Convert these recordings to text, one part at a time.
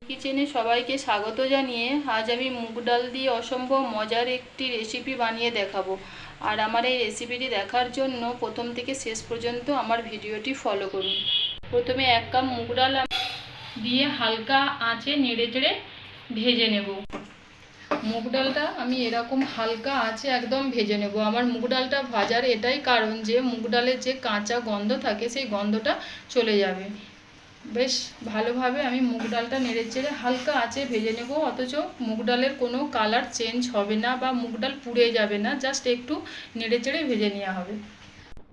কিচেনে সবাইকে স্বাগত জানিয়ে আজ আমি মুগ ডাল দিয়ে অসম্ভব মজার একটি রেসিপি বানিয়ে দেখাবো। আর আমার এই রেসিপিটি দেখার জন্য প্রথম থেকে শেষ পর্যন্ত আমার ভিডিওটি ফলো করুন। প্রথমে 1 কাপ মুগ ডাল দিয়ে হালকা আঁচে নেড়েচেড়ে ভেজে নেব। মুগ ডালটা আমি এরকম হালকা আঁচে একদম ভেজে নেব। আমার মুগ ডালটা ভাজার এটাই কারণ যে মুগ ডালের যে কাঁচা গন্ধ থাকে সেই গন্ধটা চলে যাবে। বেশ ভালোভাবে আমি মুগ ডালটা নেড়েচেড়ে হালকা আঁচে ভেজে নেব, অথচ মুগ ডালের কোনো কালার চেঞ্জ হবে না বা মুগ ডাল পুড়ে যাবে না, জাস্ট একটু নেড়েচেড়ে ভেজে নেওয়া হবে।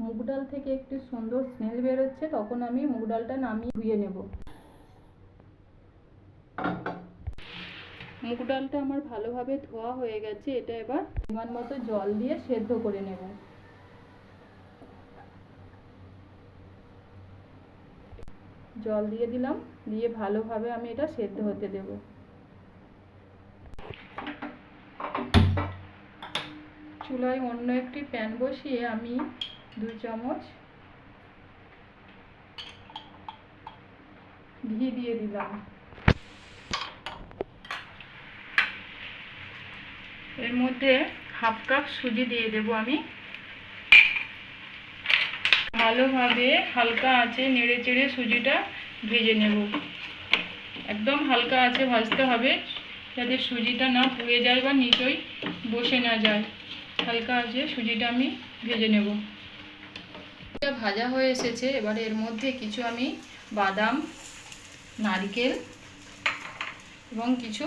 মুগ ডাল থেকে একটি সুন্দর স্মেল বেরোচ্ছে, তখন আমি মুগ ডালটা নামিয়ে ধুয়ে নেব। মুগ ডালটা আমার ভালোভাবে ধোয়া হয়ে গেছে, এটা এবার পরিমাণ মতো জল দিয়ে সেদ্ধ করে নেব। জল দিয়ে দিলাম, দিয়ে ভালোভাবে আমি এটা সেদ্ধ হতে দেব। চুলায় অন্য একটি প্যান বসিয়ে আমি 2 চামচ ঘি দিয়ে দিলাম। এর মধ্যে 1/2 কাপ সুজি দিয়ে দেব আমি। ভালোভাবে হালকা আঁচে নেড়েচেড়ে সুজিটা ভেজে নেব। একদম হালকা আঁচে ভাজতে হবে, যাতে সুজিটা না পুড়ে যায় বা নিচেই বসে না যায়। হালকা আঁচে সুজিটা আমি ভেজে নেব। এটা ভাজা হয়ে এসেছে, এবার এর মধ্যে কিছু আমি বাদাম, নারকেল এবং কিছু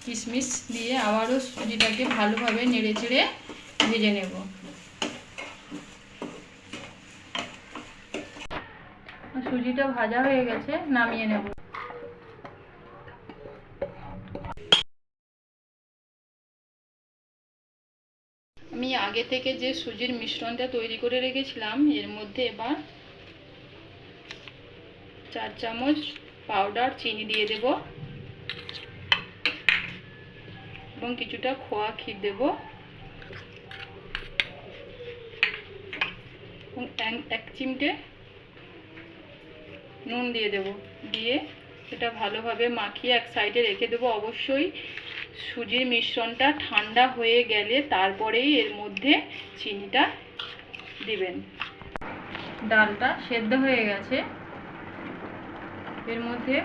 কিশমিশ দিয়ে আবারও সুজিটাকে ভালোভাবে নেড়েচেড়ে ভেজে নেব। সুজিটা ভাজা হয়ে গেছে, নামিয়ে নেব। আমি আগে থেকে যে সুজির মিশ্রণটা তৈরি করে রেখেছিলাম, এর মধ্যে এবার 4 চামচ পাউডার চিনি দিয়ে দেব এবং কিছুটা খোয়া ক্ষীর দেব এবং 1 চিমটে নুন দিয়ে দেব। দিয়ে এটা ভালোভাবে মাখিয়ে এক সাইডে রেখে দেবো। অবশ্যই সুজির মিশ্রণটা ঠান্ডা হয়ে গেলে তারপরেই এর মধ্যে চিনিটা দিবেন। ডালটা সেদ্ধ হয়ে গেছে, এর মধ্যে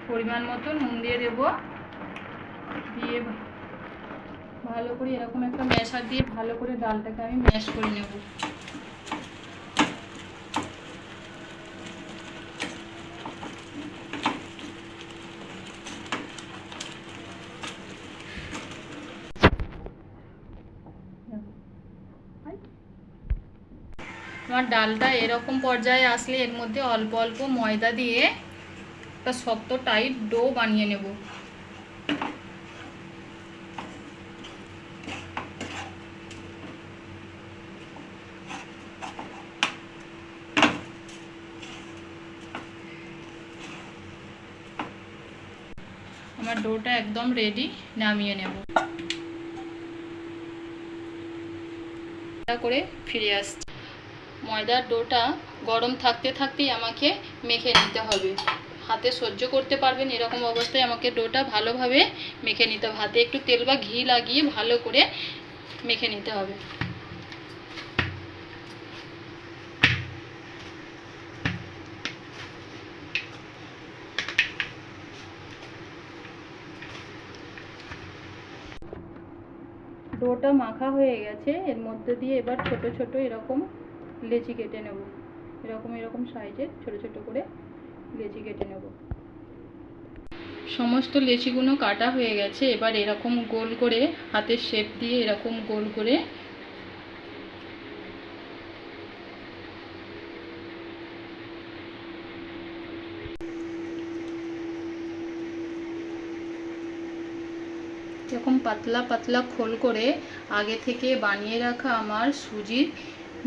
পরিমাণ মতো নুন দিয়ে দেব। দিয়ে ভালো করে এরকম একটা ম্যাশার দিয়ে ভালো করে ডালটাকে আমি ম্যাশ করে নেব। আমার ডালটা এরকম পর্যায়ে আসলে এর মধ্যে অল্প অল্প ময়দা দিয়ে একটা শক্ত টাইট ডো বানিয়ে নেব। আমার ডোটা একদম রেডি, নামিয়ে নেব। করে ফিরে আসছি। ময়দার ডোটা গরম থাকতে থাকতেই আমাকে মেখে নিতে হবে। হাতে সহ্য করতে পারবেন এরকম অবস্থায় আমাকে ডোটা ভালোভাবে মেখে নিতে হবে। হাতে একটু তেল বা ঘি লাগিয়ে ভালো করে মেখে নিতে হবে। ডোটা মাখা হয়ে গেছে, এর মধ্যে দিয়ে এবার ছোট ছোট এরকম লেচি কেটে নেব। এরকম সাইজের ছোট ছোট করে লেচি কেটে নেব। সমস্ত লেচিগুলো কাটা হয়ে গেছে, এবার এরকম গোল করে হাতের শেপ দিয়ে এরকম গোল করে এরকম পাতলা পাতলা খোল করে আগে থেকে বানিয়ে রাখা আমার সুজির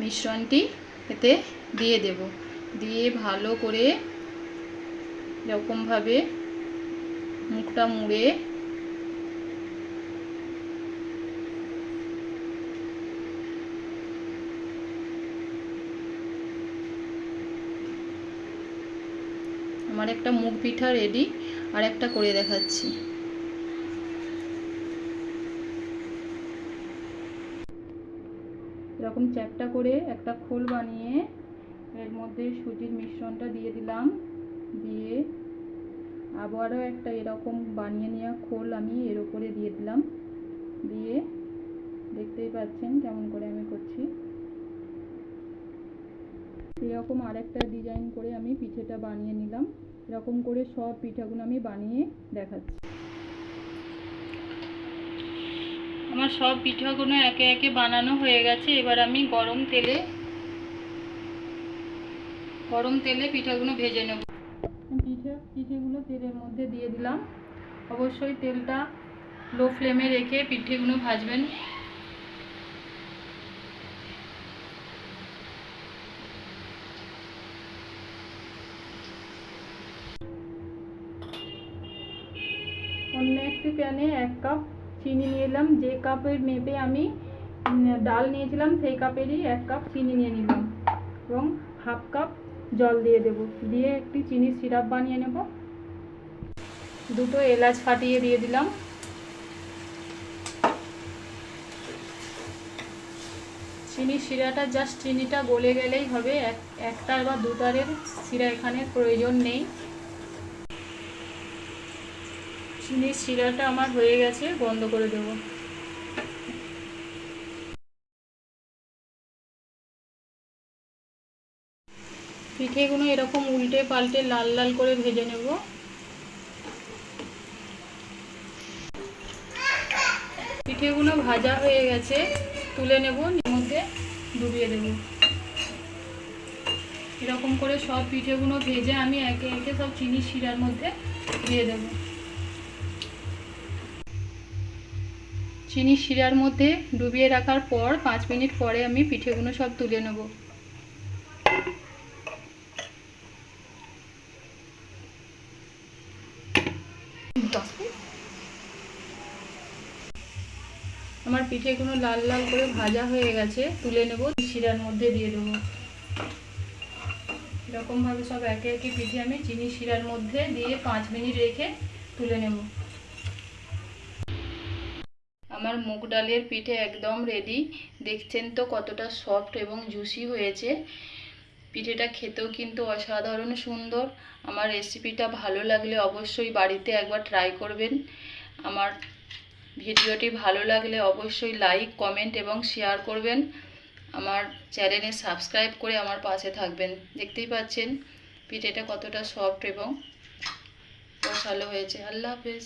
মিশ্রণটি এতে দিয়ে দেব। দিয়ে ভালো করে এরকমভাবে মুখটা মুড়ে আমার আমার একটা মুগ পিঠা রেডি, আর একটা করে দেখাচ্ছি। এরকম চ্যাপটা করে একটা খোল বানিয়ে এর মধ্যে সুজির মিশ্রণটা দিয়ে দিলাম, দিয়ে আবারও একটা এরকম বানিয়ে নেওয়া খোল আমি এর উপরে দিয়ে দিলাম, দিয়ে দেখতেই পাচ্ছেন কেমন করে আমি করছি। এরকম আরেকটা ডিজাইন করে আমি পিঠেটা বানিয়ে নিলাম। এরকম করে সব পিঠাগুলো আমি বানিয়ে দেখাচ্ছি। আমার সব পিঠাগুলো একে একে বানানো হয়ে গেছে। এবার আমি গরম তেলে পিঠাগুলো ভেজে নেব। পিঠেগুলো তেলের মধ্যে দিয়ে দিলাম। অবশ্যই তেলটা লো ফ্লেমে রেখে পিঠেগুলো ভাজবেন। অন্য একটি প্যানে 1 কাপ চিনি নিয়ে নিলাম। যে কাপের মেপে আমি ডাল নিয়েছিলাম সেই কাপেরই 1 কাপ চিনি নিয়ে নিলাম এবং 1/2 কাপ জল দিয়ে দেব। দিয়ে একটি চিনির সিরাপ বানিয়ে নেব। 2টো এলাচ ফাটিয়ে দিয়ে দিলাম। চিনির শিরাটা জাস্ট চিনিটা গলে গেলেই হবে, একটার বা দুটারের শিরা এখানে প্রয়োজন নেই। চিনির শিরাটা আমার হয়ে গেছে, বন্ধ করে দেব। পিঠেগুলো এরকম উল্টে পাল্টে লাল লাল করে ভেজে নেব। পিঠেগুলো ভাজা হয়ে গেছে, তুলে নেব, এর মধ্যে ডুবিয়ে দেব। এরকম করে সব পিঠেগুলো ভেজে আমি একে একে সব চিনির শিরার মধ্যে দিয়ে দেব। চিনির শিরার মধ্যে ডুবিয়ে রাখার পর 5 মিনিট পরে আমি পিঠেগুলো সব তুলে নেব। আমার পিঠেগুলো লাল লাল করে ভাজা হয়ে গেছে, তুলে নেব, শিরার মধ্যে দিয়ে দেবো। এরকমভাবে সব একে একে পিঠে আমি চিনির শিরার মধ্যে দিয়ে 5 মিনিট রেখে তুলে নেব। আমার মুগ ডালের পিঠে একদম রেডি। দেখছেন তো কতটা সফট এবং জুসি হয়েছে। পিঠেটা খেতেও কিন্তু অসাধারণ সুন্দর। আমার রেসিপিটা ভালো লাগলে অবশ্যই বাড়িতে একবার ট্রাই করবেন। আমার ভিডিওটি ভালো লাগলে অবশ্যই লাইক, কমেন্ট এবং শেয়ার করবেন। আমার চ্যানেলে সাবস্ক্রাইব করে আমার পাশে থাকবেন। দেখতেই পাচ্ছেন পিঠেটা কতটা সফট এবং রসালো হয়েছে। আল্লাহ হাফেজ।